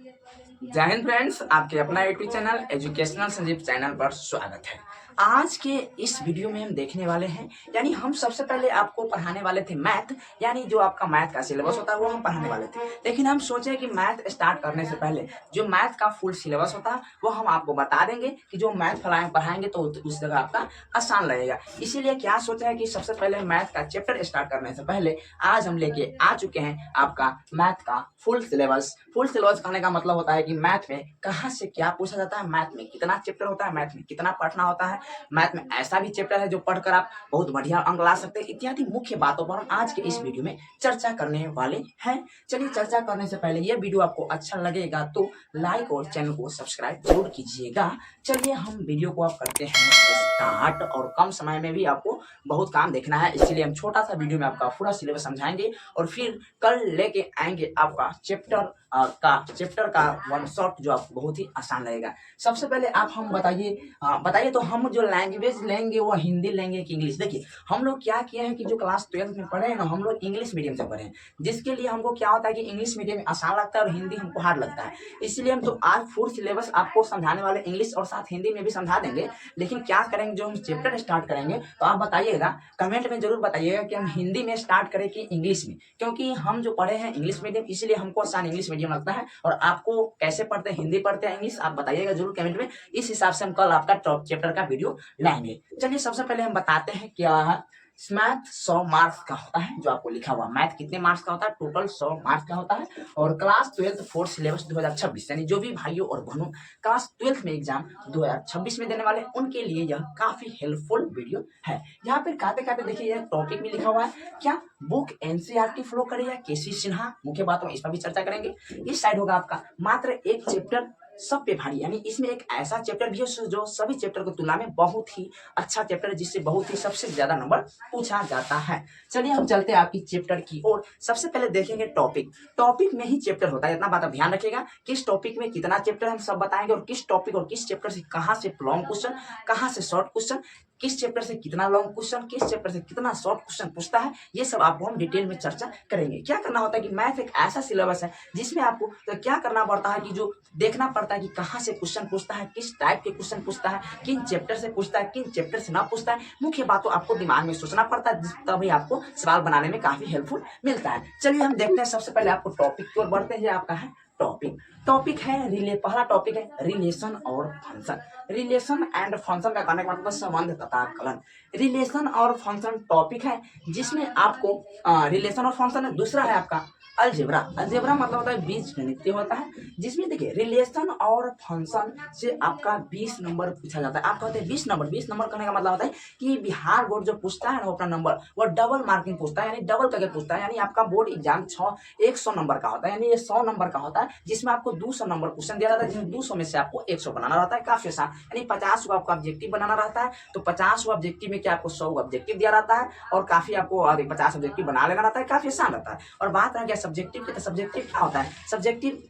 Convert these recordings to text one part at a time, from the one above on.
जय हिंद फ्रेंड्स, आपके अपना YouTube channel educational Sanjeev channel पर स्वागत है। आज के इस वीडियो में हम देखने वाले हैं, यानी हम सबसे पहले आपको पढ़ाने वाले थे मैथ, यानी जो आपका मैथ का सिलेबस होता है वो हम पढ़ाने वाले थे। लेकिन हम सोचे कि मैथ स्टार्ट करने से पहले जो मैथ का फुल सिलेबस होता है वो हम आपको बता देंगे कि जो मैथ पढ़ाएंगे तो उस जगह आपका आसान लगेगा। इसीलिए क्या सोचा है कि सबसे पहले मैथ का चैप्टर स्टार्ट करने से पहले आज हम लेके आ चुके हैं आपका मैथ का फुल सिलेबस। फुल सिलेबस कहने का मतलब होता है कि मैथ में कहाँ से क्या पूछा जाता है, मैथ में कितना चैप्टर होता है, मैथ में कितना पढ़ना होता है, मैथ में ऐसा भी चैप्टर है जो पढ़कर आप बहुत बढ़िया अंक ला सकते हैं, इत्यादि मुख्य बातों पर हम आज के इस वीडियो में चर्चा करने वाले हैं। चलिए, चर्चा करने से पहले यह वीडियो आपको अच्छा लगेगा तो लाइक और चैनल को सब्सक्राइब जरूर कीजिएगा। चलिए हम वीडियो को आप करते हैं स्टार्ट, और कम समय में भी आपको बहुत काम देखना है, इसलिए हम छोटा सा वीडियो में आपका पूरा सिलेबस समझाएंगे और फिर कल लेके आएंगे आपका चैप्टर का वन शॉट जो आपको बहुत ही आसान लगेगा। सबसे पहले आप हम बताइए तो हम जो लैंग्वेज लेंगे वो हिंदी लेंगे कि इंग्लिश। देखिए, हम लोग क्या किए हैं कि जो क्लास 12 में पढ़े हैं ना, हम लोग इंग्लिश मीडियम से पढ़े हैं, जिसके लिए हमको क्या होता है कि इंग्लिश मीडियम में आसान लगता है और हिंदी हमको हार्ड लगता है। इसलिए हम तो आज फुल सिलेबस आपको समझाने वाले, इंग्लिश और साथ हिंदी में भी समझा देंगे। लेकिन क्या करेंगे, जो हम चैप्टर स्टार्ट करेंगे तो आप बताइएगा, कमेंट में जरूर बताइएगा कि हम हिंदी में स्टार्ट करें कि इंग्लिश में, क्योंकि हम जो पढ़े हैं इंग्लिश मीडियम, इसलिए हमको आसान इंग्लिश मीडियम लगता है। और आपको कैसे पढ़ते हैं, हिंदी पढ़ते हैं इंग्लिश, आप बताइएगा जरूर कमेंट में। इस हिसाब से हम कल आपका टॉप चैप्टर का वीडियो लाएंगे। चलिए सबसे पहले हम बताते हैं क्या है। मैथ 100 मार्क्स का होता है, जो आपको लिखा हुआ मैथ कितने मार्क्स का होता है, टोटल 100 मार्क्स का होता है। और क्लास 12 फोर्थ सिलेबस 2026, यानी जो भी भाइयों और बहनों क्लास 12 में एग्जाम 2026 में देने वाले उनके लिए यह काफी हेल्पफुल वीडियो है। यहाँ पे खाते खाते देखिए, यह टॉपिक भी लिखा हुआ है, क्या बुक एनसीईआरटी फ्लो करे या केसी सिन्हा, मुख्य बातों इस पर भी चर्चा करेंगे। इस साइड होगा आपका मात्र एक चैप्टर सब पे भारी, यानी इसमें एक ऐसा चैप्टर भी है जो सभी चैप्टर की तुलना में बहुत ही अच्छा चैप्टर है, जिससे बहुत ही सबसे ज्यादा नंबर पूछा जाता है। चलिए हम चलते हैं आपकी चैप्टर की ओर। सबसे पहले देखेंगे टॉपिक में ही चैप्टर होता है, इतना बात आप ध्यान रखिएगा। किस टॉपिक में कितना चैप्टर हम सब बताएंगे, और किस टॉपिक और किस चैप्टर से कहाँ से लॉन्ग क्वेश्चन, कहाँ से शॉर्ट क्वेश्चन, किस चैप्टर से कितना लॉन्ग क्वेश्चन, किस चैप्टर से कितना शॉर्ट क्वेश्चन पूछता है, ये सब आपको हम डिटेल में चर्चा करेंगे। क्या करना होता है कि मैथ एक ऐसा सिलेबस है जिसमें आपको तो क्या करना पड़ता है कि जो देखना पड़ता है कि कहाँ से क्वेश्चन पूछता है, किस टाइप के क्वेश्चन पूछता है, किन चैप्टर से पूछता है, किन चैप्टर से ना पूछता है। मुख्य बातों आपको दिमाग में सोचना पड़ता है, तभी आपको सवाल बनाने में काफी हेल्पफुल मिलता है। चलिए हम देखते हैं, सबसे पहले आपको टॉपिक की ओर बढ़ते हैं। आपका है टॉपिक है पहला टॉपिक है रिलेशन और फंक्शन। रिलेशन एंड फंक्शन का कहने का मतलब संबंध तथा कलन। रिलेशन और फंक्शन टॉपिक है जिसमें आपको रिलेशन और फंक्शन है। दूसरा है आपका अलजेब्रा मतलब होता है बीजगणितीय होता है, जिसमें देखिए रिलेशन और फंक्शन से आपका 20 नंबर पूछा जाता है। आप कहते हैं 20 नंबर करने का मतलब होता है कि बिहार बोर्ड जो पूछता है ना, वो अपना नंबर वो डबल मार्किंग पूछता है, यानी डबल करके पूछता है। यानी आपका बोर्ड एग्जाम 100 नंबर का होता है, यानी ये 100 नंबर का होता है, जिसमें आपको 200 नंबर क्वेश्चन दिया जाता है, जिसमें 200 में से आपको 100 बनाना रहता है, काफी आसान। यानी 50 को आपका ऑब्जेक्टिव बनाना रहता है, तो 50 ऑब्जेक्टिव में क्या आपको 100 ऑब्जेक्टिव दिया रहता है, और काफी आपको 50 ऑब्जेक्टिव बना लेना रहता है, काफी आसान रहता है। और बात रह गया सब्जेक्टिव की, तो सब्जेक्टिव क्या होता है, सब्जेक्टिव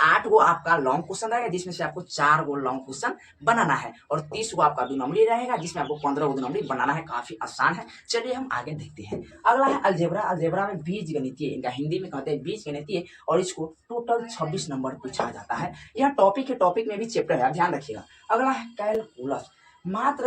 8 गो आपका लॉन्ग क्वेश्चन रहेगा, जिसमें से आपको 4 गो लॉन्ग क्वेश्चन बनाना है, और 30 गो आपका 2 नंबरी रहेगा, जिसमें आपको 15 गो 2 नंबरी बनाना है, काफी आसान है। चलिए हम आगे देखते हैं। अगला है अलजेब्रा में बीज गणितीय, इनका हिंदी में कहते हैं बीज गणितीय, और इसको टोटल 26 नंबर पूछा जाता है। यह टॉपिक है, टॉपिक में भी चैप्टर है, ध्यान रखिएगा। अगला है कैलकुलस। मात्र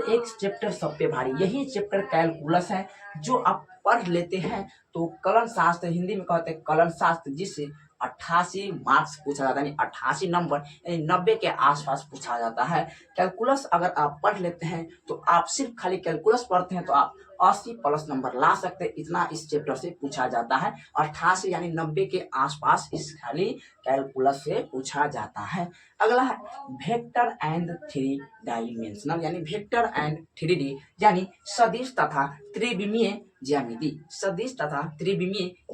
एक चैप्टर सब पे भारी, यही चैप्टर कैलकुलस है, जो आप पढ़ लेते हैं तो कलन शास्त्र, हिंदी में कहते हैं कलन शास्त्र, जिससे 88 मार्क्स पूछा जाता है, यानी 88 नंबर, यानी 90 के आसपास पूछा जाता है। कैलकुलस अगर आप पढ़ लेते हैं तो आप सिर्फ खाली कैलकुलस पढ़ते हैं तो आप 80 प्लस नंबर ला सकते हैं, इतना इस चैप्टर से पूछा जाता है। 88 यानी 90 के आसपास इस खाली कैलकुलस से पूछा जाता है। अगला है वेक्टर एंड थ्री डायमेंशनल, यानी वेक्टर एंड 3D, यानी सदिश तथा त्रिविमीय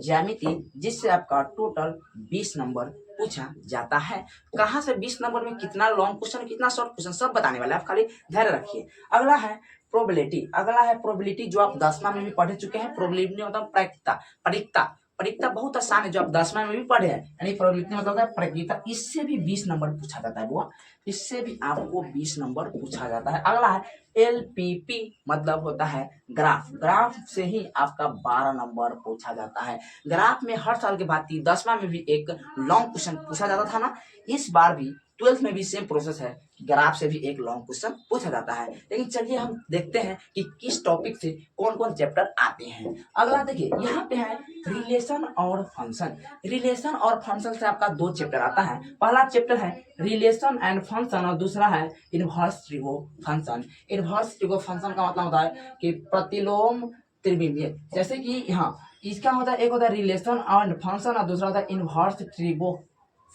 ज्यामिति, जिससे आपका टोटल 20 नंबर पूछा जाता है। कहाँ से 20 नंबर में कितना लॉन्ग क्वेश्चन, कितना शॉर्ट क्वेश्चन, सब बताने वाले, आप खाली धैर्य रखिए। अगला है प्रोबेबिलिटी जो आप 10वां में भी पढ़ चुके हैं। प्रोबेबिलिटी मतलब प्रायिकता प्रकृति बहुत आसान है, जो आप 10वां में भी पढ़े हैं, यानी प्रवृत्ति मतलब होता है प्रकृति। इससे भी 20 नंबर पूछा जाता है बुआ, इससे भी आपको 20 नंबर पूछा जाता है। अगला है LPP, मतलब होता है ग्राफ। ग्राफ से ही आपका 12 नंबर पूछा जाता है। ग्राफ में हर साल के बाद 10वां में भी एक लॉन्ग क्वेश्चन पूछा जाता था ना, इस बार भी 12th में भी सेम प्रोसेस है, ग्राफ से भी एक लॉन्ग क्वेश्चन पूछा जाता है। लेकिन चलिए हम देखते हैं कि किस टॉपिक से कौन कौन चैप्टर आते हैं। अगला देखिए यहाँ पे है रिलेशन और फंक्शन। रिलेशन और फंक्शन से आपका 2 चैप्टर आता है। पहला चैप्टर है रिलेशन एंड फंक्शन और दूसरा है inverse trigo function. Inverse trigo function का मतलब होता है कि प्रतिलोम त्रिविमीय। जैसे कि यहाँ इसका होता है, एक होता है रिलेशन एंड फंक्शन और दूसरा होता है इनवर्स ट्रिगो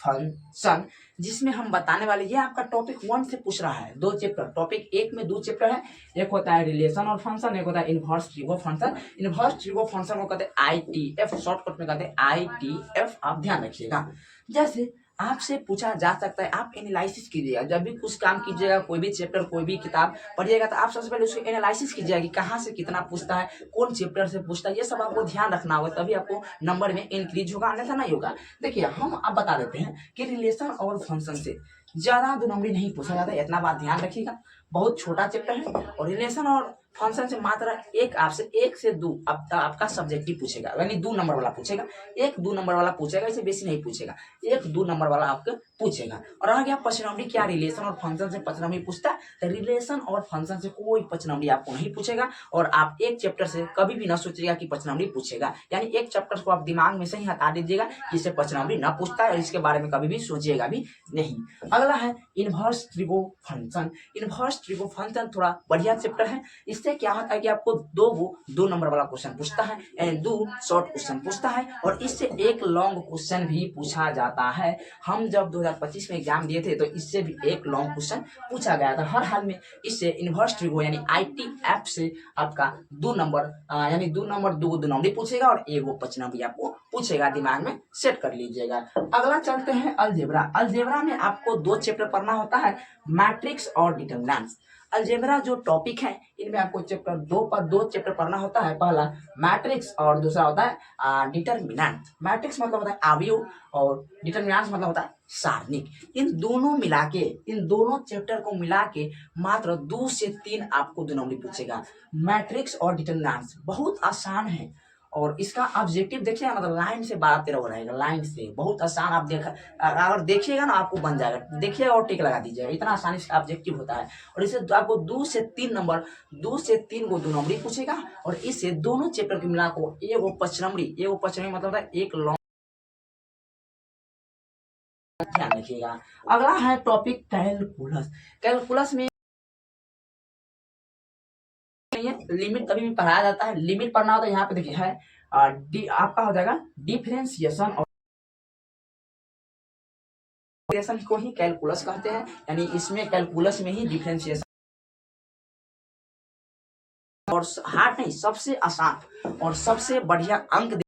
फंक्शन, जिसमें हम बताने वाले, ये आपका टॉपिक 1 से पूछ रहा है। 2 चैप्टर, टॉपिक 1 में 2 चैप्टर है, एक होता है रिलेशन और फंक्शन, एक होता है inverse trigo function. Inverse trigo function को कहते हैं ITF, शॉर्टकट में कहते हैं ITF, आप ध्यान रखिएगा। जैसे आपसे पूछा जा सकता है, आप एनालिसिस कीजिएगा, जब भी कुछ काम कीजिएगा, कोई भी चैप्टर कोई भी किताब पढ़िएगा तो आप सबसे पहले उसको एनालिसिस कीजिएगा कि कहाँ से कितना पूछता है, कौन चैप्टर से पूछता है, ये सब आपको ध्यान रखना होगा, तभी आपको नंबर में इंक्रीज होगा, अन्यथा नहीं होगा। देखिए हम अब बता देते हैं कि रिलेशन और फंक्शन से ज्यादा 2 नंबर नहीं पूछा जाता है, इतना बात ध्यान रखिएगा। बहुत छोटा चैप्टर है और रिलेशन और फंक्शन से मात्र एक आपसे 1 से 2 आपका सब्जेक्टिव पूछेगा, यानी 2 नंबर वाला पूछेगा, 1-2 नंबर वाला पूछेगा, इससे बेसी नहीं पूछेगा, 1-2 नंबर वाला आपको पूछेगा। और आ गया 5 नंबरी, क्या रिलेशन और फंक्शन से 5 नंबरी पूछता है? तो रिलेशन और फंक्शन से कोई 5 नंबरी आपको नहीं पूछेगा, और आप एक चैप्टर से कभी भी ना सोचिएगा कि 5 नंबरी पूछेगा, यानी एक चैप्टर को आप दिमाग में से ही हटा दीजिएगा कि इससे 5 नंबरी ना पूछता है, और इसके बारे में कभी भी सोचिएगा भी नहीं। अगला है inverse trigo function. Inverse trigo function थोड़ा बढ़िया चैप्टर है। इससे क्या होता है कि आपको 2 नंबर वाला क्वेश्चन पूछता है, यानी 2 शॉर्ट क्वेश्चन पूछता है, और इससे एक लॉन्ग क्वेश्चन भी पूछा जाता है। हम जब 2025 में एग्जाम दिए थे तो इससे भी एक लॉन्ग क्वेश्चन पूछा गया था। हर हाल में इससे इनवर्स ट्रिगो यानी ITF से आपका 2 नंबर यानी 2 नंबर 2 नंबर पूछेगा, और 1 नंबर आपको पूछेगा, दिमाग में सेट कर लीजिएगा। अगला चलते हैं अलजेब्रा। अलजेब्रा में आपको 2 चैप्टर पढ़ना होता है, मैट्रिक्स और डिटरमिनेंट्स। अलजेब्रा जो टॉपिक है, इनमें आपको चैप्टर 2 चैप्टर पढ़ना होता है। पहला मैट्रिक्स और दूसरा होता है डिटरमिनेंट। मैट्रिक्स मतलब होता है अवयव और डिटरमिनेंट मतलब होता है सारणिक। इन दोनों चैप्टर को मिला के मात्र 2 से 3 आपको 2 नंबर पूछेगा। मैट्रिक्स और डिटरमिनेंट बहुत आसान है, और इसका ऑब्जेक्टिव देखिएगा, मतलब लाइन से 12-13 हो रहेगा, लाइन से बहुत आसान। आप अगर देखिएगा ना आपको बन जाएगा, देखिएगा और टिक लगा दीजिएगा, इतना आसानी से ऑब्जेक्टिव होता है। और इसे आपको 2 से 3 नंबर, 2 से 3 को 2 नंबर पूछेगा, और इससे दोनों चैप्टर के मिला को 1 नंबर मतलब होता है एक लॉन्ग। ध्यान रखिएगा। अगला है टॉपिक कैलकुलस। कैलकुलस में लिमिट कभी भी पढ़ाया जाता है, लिमिट पढ़ना होता है। यहाँ पे देखिए है आपका हो जाएगा डिफरेंशिएशन, और डिफरेंशिएशन को ही कैलकुलस कहते हैं, यानी इसमें कैलकुलस में ही डिफरेंशिएशन, और हार्ड नहीं, सबसे आसान और सबसे बढ़िया अंक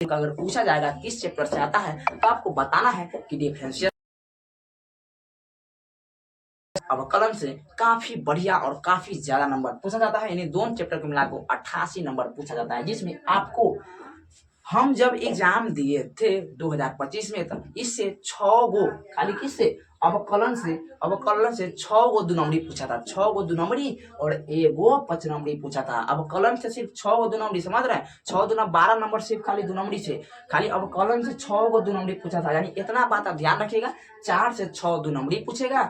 अगर पूछा जाएगा किस चैप्टर से आता है, तो आपको बताना है कि डिफरेंशिएशन अवकलन से काफी बढ़िया और काफी ज्यादा नंबर पूछा जाता है, यानी दोनों चैप्टर को मिलाकर 88 नंबर पूछा जाता है, जिसमें आपको हम जब एग्जाम दिए थे 2025 में, तब इससे 6 गो खाली किससे अवकलन से 6 गो 2 नंबरी पूछा था, 6 गो 2 नंबरी और 1 5 नंबरी पूछा था। अवकलन से सिर्फ 6 गो 2 नंबरी, समझ रहे हैं, 6 दूना 12 नंबर सिर्फ खाली 2 नंबरी से, खाली अवकलन से 6 गो 2 नंबरी पूछा था, यानी इतना बात आप ध्यान रखिएगा। 4 से 6 2 नंबरी पूछेगा,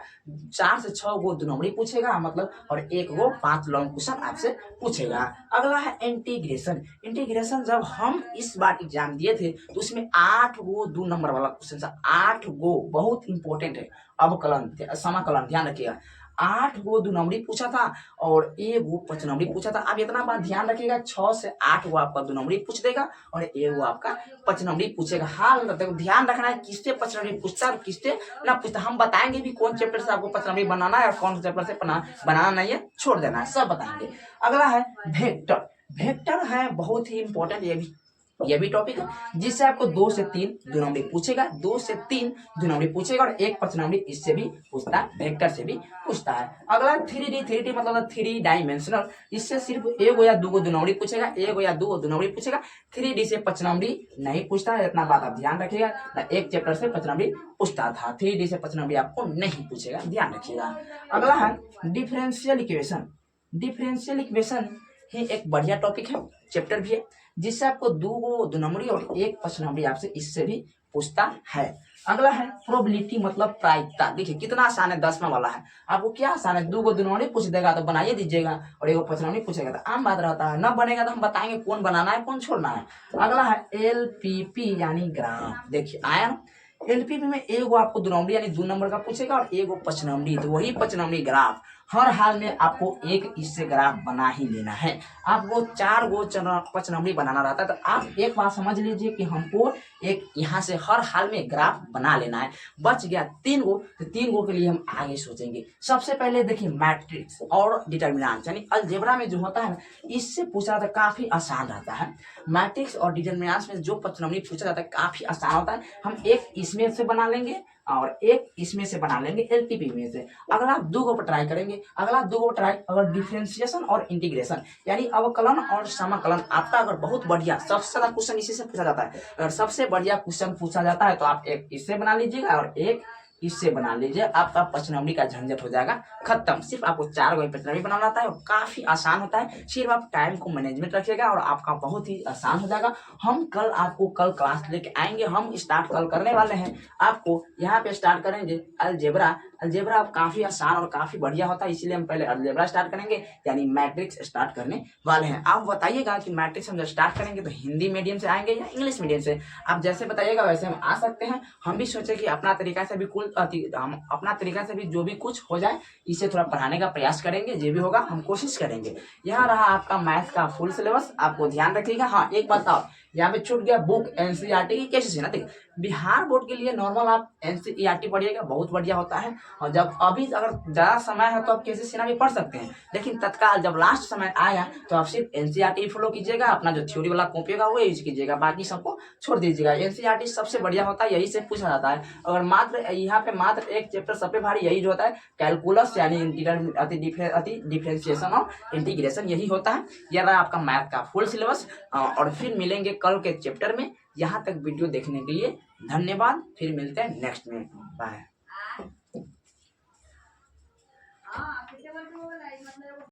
4 से 6 गो 2 नंबरी पूछेगा मतलब, और 1 गो 5 लॉन्ग क्वेश्चन आपसे पूछेगा। अगला है इंटीग्रेशन। इंटीग्रेशन जब हम इस बार एग्जाम दिए थे तो उसमें 8 गो 2 नंबर वाला क्वेश्चन था, 8 गो, बहुत इंपॉर्टेंट है। अवकलन समाकलन ध्यान रखिएगा, 8 गो 2 नंबरी पूछा था और 1 गो 5 नंबरी पूछा था। अब इतना बात ध्यान रखिएगा, 6 से 8 गो आपका 2 नंबरी पूछ देगा और 1 गो आपका 5 नंबरी पूछेगा। हाल देखो ध्यान रखना है किससे 5 नंबरी पूछता है और किससे ना पूछता। हम बताएंगे भी कौन चैप्टर से आपको 5 नंबरी बनाना है और कौन चैप्टर से बनाना नहीं है, छोड़ देना है, सब बताएंगे। अगला है वेक्टर। वेक्टर है बहुत ही इंपॉर्टेंट, ये भी ये भी टॉपिक है जिससे आपको 2 से 3 दो नंबरी पूछेगा, 2 से 3 दो नंबरी पूछेगा और एक 5 नंबरी इससे भी पूछता है, वेक्टर से भी पूछता है। अगला 3D मतलब 3 डायमेंशनल, इससे सिर्फ एक या दो दो नंबरी पूछेगा, एक या दो नंबरी पूछेगा। 3D से 5 नंबरी नहीं पूछता है, इतना बात आप ध्यान रखिएगा। एक चैप्टर से 5 नंबरी पूछता था, 3D से 5 नंबरी आपको नहीं पूछेगा, ध्यान रखिएगा। अगला है डिफरेंशियल इक्वेशन। डिफरेंशियल इक्वेशन ही एक बढ़िया टॉपिक है, चैप्टर भी है, जिससे आपको दो नंबरी और एक 5 नंबरी आपसे इससे भी पूछता है। अगला है प्रोबेबिलिटी मतलब प्रायिकता। देखिए कितना आसान है, 10वां वाला है। आपको क्या आसान है, दो नंबरी पूछ देगा तो बनाइए दीजिएगा और एक 5 नंबरी पूछेगा तो आम बात रहता है, न बनेगा तो हम बताएंगे कौन बनाना है कौन छोड़ना है। अगला है LPP यानी ग्राफ। देखिए आया, एलपीपी में एगो आपको दो नंबरी यानी 2 नंबर का पूछेगा और एगो 5 नंबरी, तो वही 5 नंबरी ग्राफ हर हाल में आपको एक इससे ग्राफ बना ही लेना है। आपको 4 गो 5 नंबरी बनाना रहता है, तो आप एक बात समझ लीजिए कि हमको एक यहाँ से हर हाल में ग्राफ बना लेना है। बच गया 3 गो, तो 3 गो के लिए हम आगे सोचेंगे। सबसे पहले देखिए मैट्रिक्स और डिटर्मिनेंट यानी अलजेब्रा में जो होता है इससे पूछा जाता है, काफी आसान रहता है। मैट्रिक्स और डिटर्मिनेंट में जो 5 नंबरी पूछा जाता है काफी आसान होता है। हम एक इसमें से बना लेंगे और एक इसमें से बना लेंगे एलपीपी में से। अगला 2 गो पर ट्राई करेंगे, अगला 2 गो ट्राई अगर डिफरेंशिएशन और इंटीग्रेशन यानी अवकलन और समाकलन आपका अगर बहुत बढ़िया, सबसे ज्यादा क्वेश्चन इसी से पूछा जाता है। अगर सबसे बढ़िया क्वेश्चन पूछा जाता है तो आप एक इससे बना लीजिएगा और एक इससे बना लीजिए, आपका 5 नंबरी का झंझट हो जाएगा खत्म। सिर्फ आपको 4 गो 5 नंबरी बनाना होता है और काफी आसान होता है। सिर्फ आप टाइम को मैनेजमेंट रखिएगा और आपका बहुत ही आसान हो जाएगा। हम कल आपको कल क्लास लेके आएंगे, हम स्टार्ट कल करने वाले हैं। आपको यहाँ पे स्टार्ट करेंगे अलजेब्रा। अलजेब्रा काफी आसान और काफी बढ़िया होता है, इसीलिए हम पहले अलजेब्रा स्टार्ट करेंगे यानी मैट्रिक्स स्टार्ट करने वाले हैं। आप बताइएगा कि मैट्रिक्स हम जब स्टार्ट करेंगे तो हिंदी मीडियम से आएंगे या इंग्लिश मीडियम से, आप जैसे बताइएगा वैसे हम आ सकते हैं। हम भी सोचे कि अपना तरीका से भी हम अपना तरीका से भी जो भी कुछ हो जाए इसे थोड़ा पढ़ाने का प्रयास करेंगे, जो भी होगा हम कोशिश करेंगे। यहाँ रहा आपका मैथ का फुल सिलेबस, आपको ध्यान रखिएगा। हाँ एक बात और यहाँ पे छूट गया, बुक एनसीईआरटी की कैसे से ना, देखिए बिहार बोर्ड के लिए नॉर्मल आप एनसीईआरटी पढ़िएगा, बहुत बढ़िया होता है। और जब अभी अगर ज्यादा समय है तो आप कैसे सेना भी पढ़ सकते हैं, लेकिन तत्काल जब लास्ट समय आया तो आप सिर्फ एनसीईआरटी फॉलो कीजिएगा, अपना जो थ्योरी वाला कॉपी होगा वो यूज कीजिएगा, बाकी सबको छोड़ दीजिएगा। एनसीईआरटी सबसे बढ़िया होता है, यही से पूछा जाता है। अगर मात्र यहाँ पे मात्र एक चैप्टर सबसे भारी यही जो होता है कैलकुलस यानी डिफरेंशिएशन और इंटीग्रेशन, यही होता है। यह रहा आपका मैथ का फुल सिलेबस और फिर मिलेंगे कल के चैप्टर में। यहाँ तक वीडियो देखने के लिए धन्यवाद, फिर मिलते हैं नेक्स्ट में, बाय।